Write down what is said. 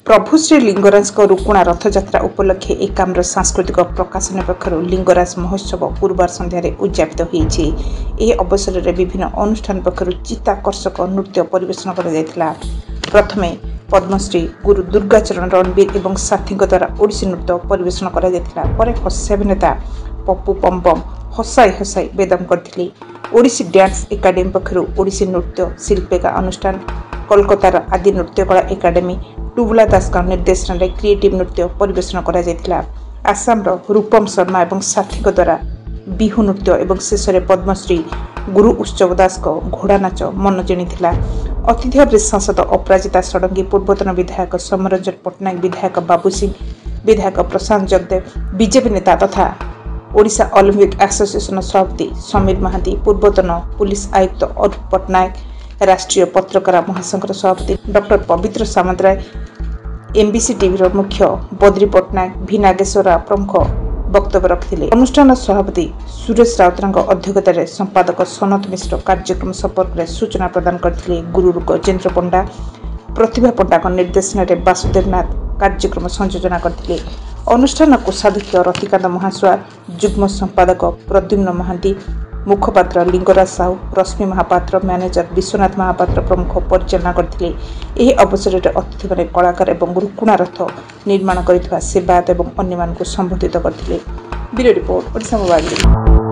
प्रभु श्री लिंगराज रुकुणा रथयात्रा उपलक्षे एकाम्र सांस्कृतिक प्रकाशन पक्षर लिंगराज महोत्सव गुरुवार संध्यारे उद्यापित होईछि। एही अवसर में विभिन्न अनुष्ठान पक्षर चित्ताकर्षक नृत्य परिवेशन करा। प्रथमे पद्मश्री गुरु दुर्गाचरण रणबीर एवं साथी द्वारा ओडिसी नृत्य परिवेशन करा। हास्य अभिनेता पप्पू पम्पम हसाई हसाई बेदम करथिले। ओडिसी डांस एकाडेमी पक्षर ओडिसी नृत्य शिल्पिका अनुष्ठान कोलकातार आदि नृत्य कला एकाडेमी टुबुला दास निर्देशन में क्रिएटिव नृत्य परिवेशन करा। आसाम रूपम शर्मा एवं साथी द्वारा बिहू नृत्य एवं शेष में पद्मश्री गुरु उत्सव दास घोड़ा नाच मन जिणीला। अतिथि भाव सांसद अपराजिता षडंगी, पूर्वतन विधायक समरंजन पट्टनायक, विधायक बाबू सिंह, विधायक प्रशांत जगदेव, बीजेपी नेता तथा ओडिशा ओलंपिक एसोसिएशन सभापति समीर महांती, पूर्वतन पुलिस आयुक्त अरूप पट्टनायक, राष्ट्रीय पत्रकार महासंघर सभापति डॉक्टर पवित्र सामंतराय, एमबीसी टीवी मुख्य बद्री पट्टनायक, भी नागेश्वर राव प्रमुख वक्तव्य रखिले। अनुष्ठान सभापति सुरेश राउतरांग अध्यक्षतार संपादक सनत मिश्र कार्यक्रम संपर्क में सूचना प्रदान करथिले। गुरु गजेन्द्र पंडा, प्रतिभा पंडा निर्देशन में वासुदेव नाथ कार्यक्रम संयोजना करथिले। अनुष्ठान कोषाध्यक्ष रतिकांत महास्वार, जुग्म संपादक प्रद्युम्न महांती, मुखपात्र लिंगराज साहू, रश्मि महापात्र, मैनेजर विश्वनाथ महापात्र प्रमुख परिचालना करथिले। एही अवसर में अतिथि माने कलाकार एवं रुकुणा रथ निर्माण करिଥିବା सेवायत एवं अन्य मानक संबोधित करथिले। Bureau report Odisha mobile.